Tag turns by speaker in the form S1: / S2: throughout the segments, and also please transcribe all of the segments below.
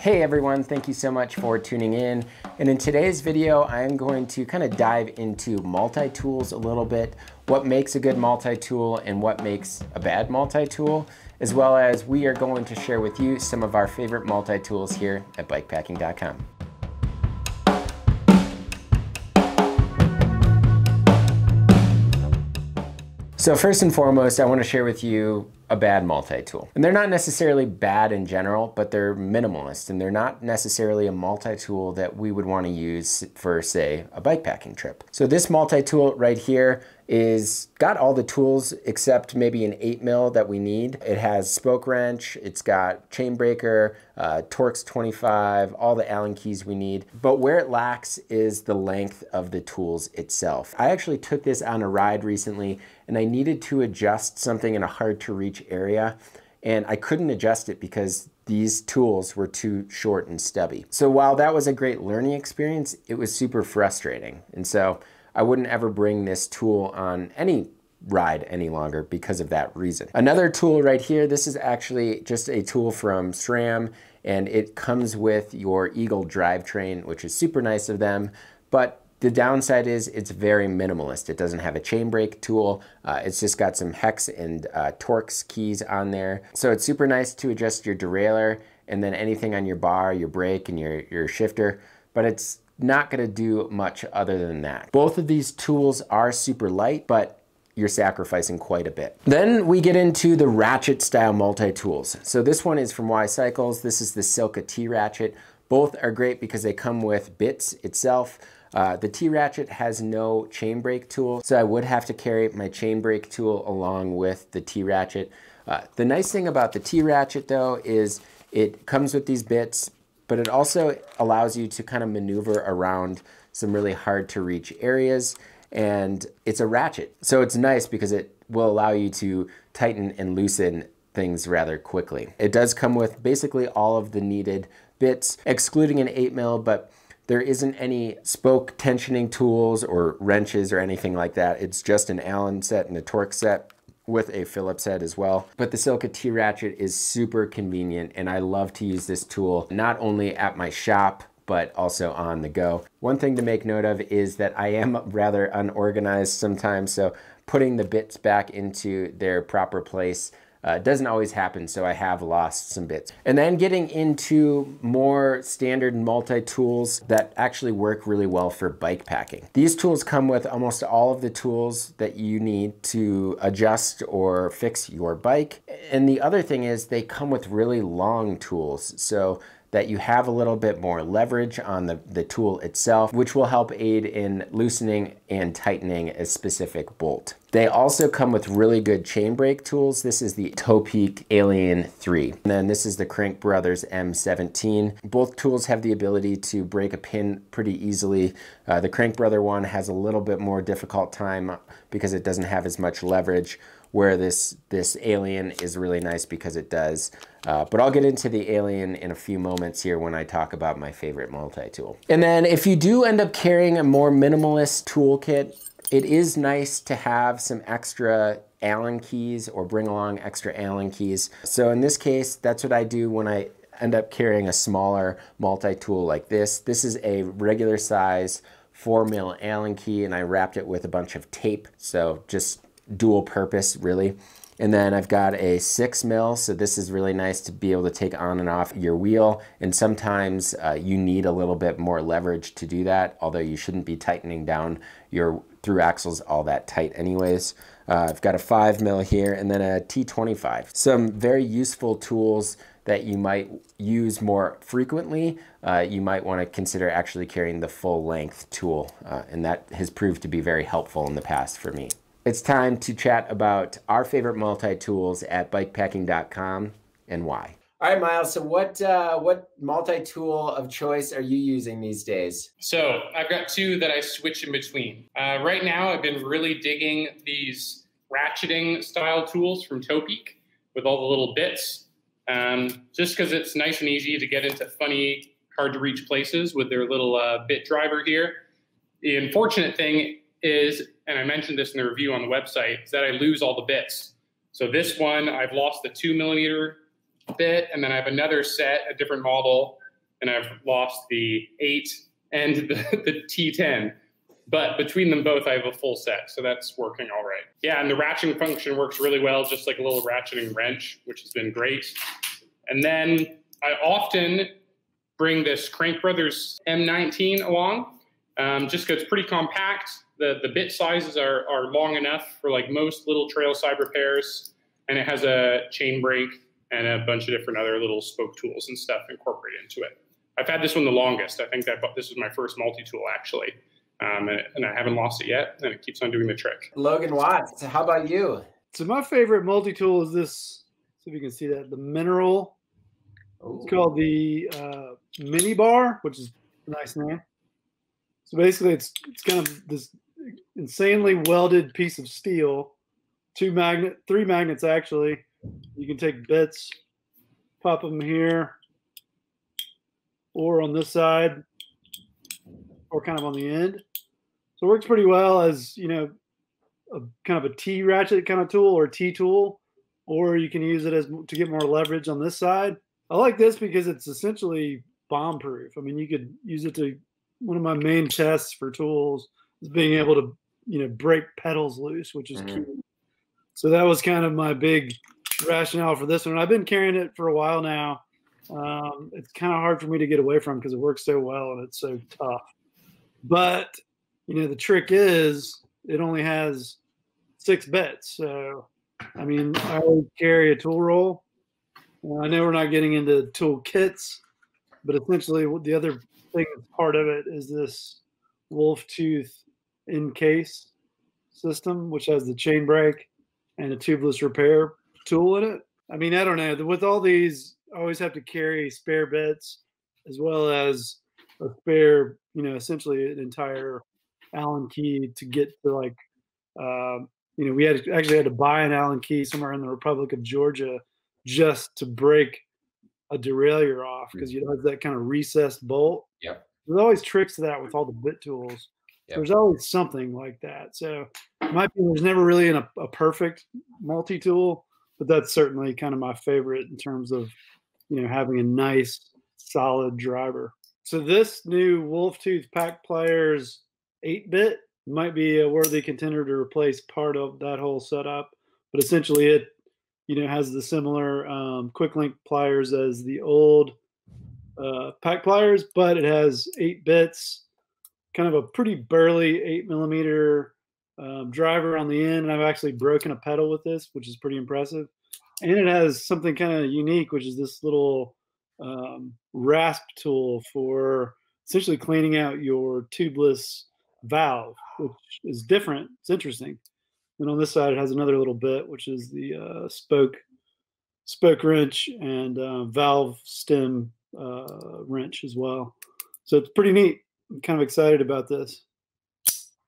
S1: Hey everyone, thank you so much for tuning in. And in today's video, I'm going to kind of dive into multi-tools a little bit, what makes a good multi-tool and what makes a bad multi-tool, as well as we are going to share with you some of our favorite multi-tools here at BIKEPACKING.com. So first and foremost, I want to share with you a bad multi-tool. And they're not necessarily bad in general, but they're minimalist, and they're not necessarily a multi-tool that we would want to use for, say, a bikepacking trip. So this multi-tool right here is got all the tools except maybe an 8mm that we need. It has spoke wrench, it's got chain breaker, Torx 25, all the Allen keys we need. But where it lacks is the length of the tools itself. I actually took this on a ride recently and I needed to adjust something in a hard to reach area, and I couldn't adjust it because these tools were too short and stubby. So while that was a great learning experience, it was super frustrating. And so I wouldn't ever bring this tool on any ride any longer because of that reason. Another tool right here, this is actually just a tool from SRAM, and it comes with your Eagle drivetrain, which is super nice of them, but the downside is it's very minimalist. It doesn't have a chain brake tool. It's just got some hex and Torx keys on there. So it's super nice to adjust your derailleur and then anything on your bar, your brake, and your shifter, but it's not gonna do much other than that. Both of these tools are super light, but you're sacrificing quite a bit. Then we get into the ratchet style multi-tools. So this one is from Y-Cycles. This is the Silka T-Ratchet. Both are great because they come with bits itself. The T-Ratchet has no chain brake tool, so I would have to carry my chain brake tool along with the T-Ratchet. The nice thing about the T-Ratchet though is it comes with these bits, but it also allows you to kind of maneuver around some really hard to reach areas, and it's a ratchet. So it's nice because it will allow you to tighten and loosen things rather quickly. It does come with basically all of the needed bits, excluding an 8mm, but there isn't any spoke tensioning tools or wrenches or anything like that. It's just an Allen set and a Torx set with a Phillips head as well. But the Silka T-Ratchet is super convenient, and I love to use this tool not only at my shop, but also on the go. One thing to make note of is that I am rather unorganized sometimes, so putting the bits back into their proper place doesn't always happen, so I have lost some bits. And then getting into more standard multi-tools that actually work really well for bike packing. These tools come with almost all of the tools that you need to adjust or fix your bike. And the other thing is they come with really long tools, so that you have a little bit more leverage on the tool itself, which will help aid in loosening and tightening a specific bolt. They also come with really good chain brake tools. This is the Topeak Alien 3. And then this is the Crank Brothers M17. Both tools have the ability to break a pin pretty easily. The Crank Brother one has a little bit more difficult time because it doesn't have as much leverage, where this Alien is really nice because it does. But I'll get into the Alien in a few moments here when I talk about my favorite multi-tool. And then if you do end up carrying a more minimalist toolkit, it is nice to have some extra Allen keys or bring along extra Allen keys. So in this case, that's what I do when I end up carrying a smaller multi-tool like this. This is a regular size 4mm Allen key, and I wrapped it with a bunch of tape. So just dual purpose really. And then I've got a 6mm, so this is really nice to be able to take on and off your wheel, and sometimes you need a little bit more leverage to do that, although you shouldn't be tightening down your through axles all that tight anyways. I've got a 5mm here, and then a T25. Some very useful tools that you might use more frequently. You might want to consider actually carrying the full length tool, and that has proved to be very helpful in the past for me. It's time to chat about our favorite multi-tools at BIKEPACKING.com and why. All right, Miles, so what multi-tool of choice are you using these days?
S2: So I've got two that I switch in between. Right now, I've been really digging these ratcheting style tools from Topeak with all the little bits, just because it's nice and easy to get into funny, hard to reach places with their little bit driver here. The unfortunate thing is, and I mentioned this in the review on the website, is that I lose all the bits. So this one, I've lost the 2mm bit, and then I have another set, a different model, and I've lost the 8 and the T10. But between them both, I have a full set, so that's working all right. Yeah, and the ratcheting function works really well, just like a little ratcheting wrench, which has been great. And then I often bring this Crank Brothers M19 along, just because it's pretty compact. The bit sizes are long enough for like most little trail side repairs, and it has a chain brake and a bunch of different other little spoke tools and stuff incorporated into it. I've had this one the longest. I think this was my first multi-tool, actually. And I haven't lost it yet, and it keeps on doing the trick.
S1: Logan Watts, how about you?
S3: So my favorite multi-tool is this, see if you can see that, the Mineral. Ooh. It's called the Mini Bar, which is a nice name. So basically it's kind of this insanely welded piece of steel, 3 magnets actually. You can take bits, pop them here, or on this side, or kind of on the end. So it works pretty well as, you know, a kind of a T ratchet kind of tool or T tool, or you can use it as to get more leverage on this side. I like this because it's essentially bomb proof. I mean, you could use it to, one of my main tests for tools is being able to, you know, break pedals loose, which is key. So that was kind of my big rationale for this one. I've been carrying it for a while now. It's kind of hard for me to get away from because it works so well and it's so tough. But, you know, the trick is it only has 6 bits. So, I mean, I always carry a tool roll. I know we're not getting into tool kits, but essentially the other thing that's part of it is this Wolftooth in-case system, which has the chain brake and a tubeless repair tool in it. I mean, I don't know. With all these, I always have to carry spare bits as well as a spare, you know, essentially an entire Allen key to get to like, you know, we actually had to buy an Allen key somewhere in the Republic of Georgia just to break a derailleur off because you have that kind of recessed bolt.
S1: Yep.
S3: There's always tricks to that with all the bit tools. Yep. There's always something like that. So there's never really a perfect multi-tool, but that's certainly kind of my favorite in terms of, you know, having a nice solid driver. So this new Wolftooth Pack Pliers 8-bit might be a worthy contender to replace part of that whole setup, but essentially it, you know, has the similar quick link pliers as the old Pack Pliers, but it has 8 bits, kind of a pretty burly 8mm driver on the end, and I've actually broken a pedal with this, which is pretty impressive. And it has something kind of unique, which is this little rasp tool for essentially cleaning out your tubeless valve, which is different. It's interesting. And on this side, it has another little bit, which is the spoke wrench and valve stem wrench as well. So it's pretty neat. I'm kind of excited about this.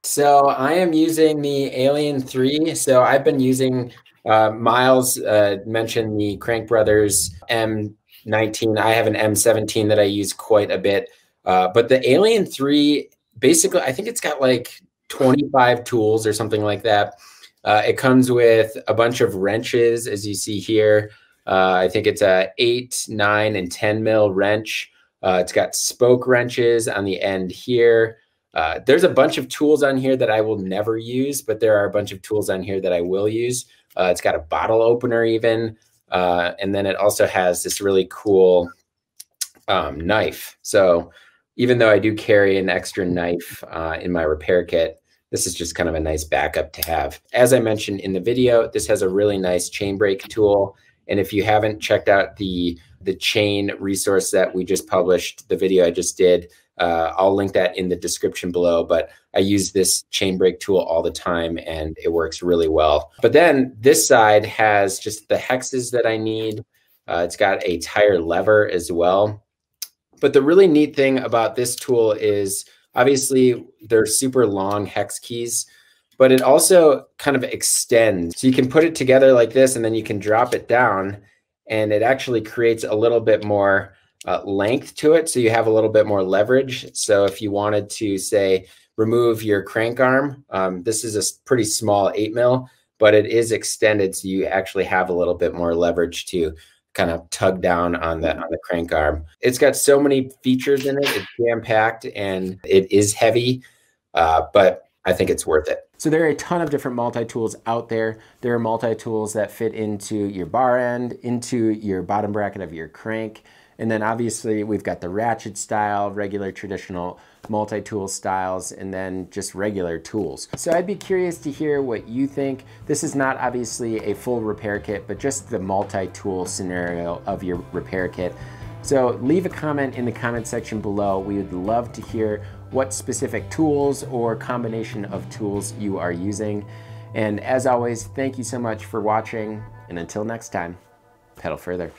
S1: So I am using the Alien 3. So I've been using, Miles mentioned the Crank Brothers M19. I have an M17 that I use quite a bit. But the Alien 3, basically, I think it's got like 25 tools or something like that. It comes with a bunch of wrenches, as you see here. I think it's a 8, 9, and 10 mil wrench. It's got spoke wrenches on the end here. There's a bunch of tools on here that I will never use, but there are a bunch of tools on here that I will use. It's got a bottle opener even. And then it also has this really cool knife. So even though I do carry an extra knife in my repair kit, this is just kind of a nice backup to have. As I mentioned in the video, this has a really nice chain brake tool. And if you haven't checked out the chain resource that we just published, the video I just did, I'll link that in the description below. But I use this chain brake tool all the time and it works really well. But then this side has just the hexes that I need. It's got a tire lever as well. But the really neat thing about this tool is obviously they're super long hex keys, but it also kind of extends. So you can put it together like this and then you can drop it down and it actually creates a little bit more length to it. So you have a little bit more leverage. So if you wanted to say, remove your crank arm, this is a pretty small 8 mil, but it is extended. So you actually have a little bit more leverage to kind of tug down on the crank arm. It's got so many features in it. It's jam-packed and it is heavy, but I think it's worth it. So there are a ton of different multi-tools out there. There are multi-tools that fit into your bar end, into your bottom bracket of your crank. And then obviously we've got the ratchet style, regular traditional multi-tool styles, and then just regular tools. So I'd be curious to hear what you think. This is not obviously a full repair kit, but just the multi-tool scenario of your repair kit. So leave a comment in the comment section below. We would love to hear what specific tools or combination of tools you are using. And as always, thank you so much for watching. And until next time, pedal further.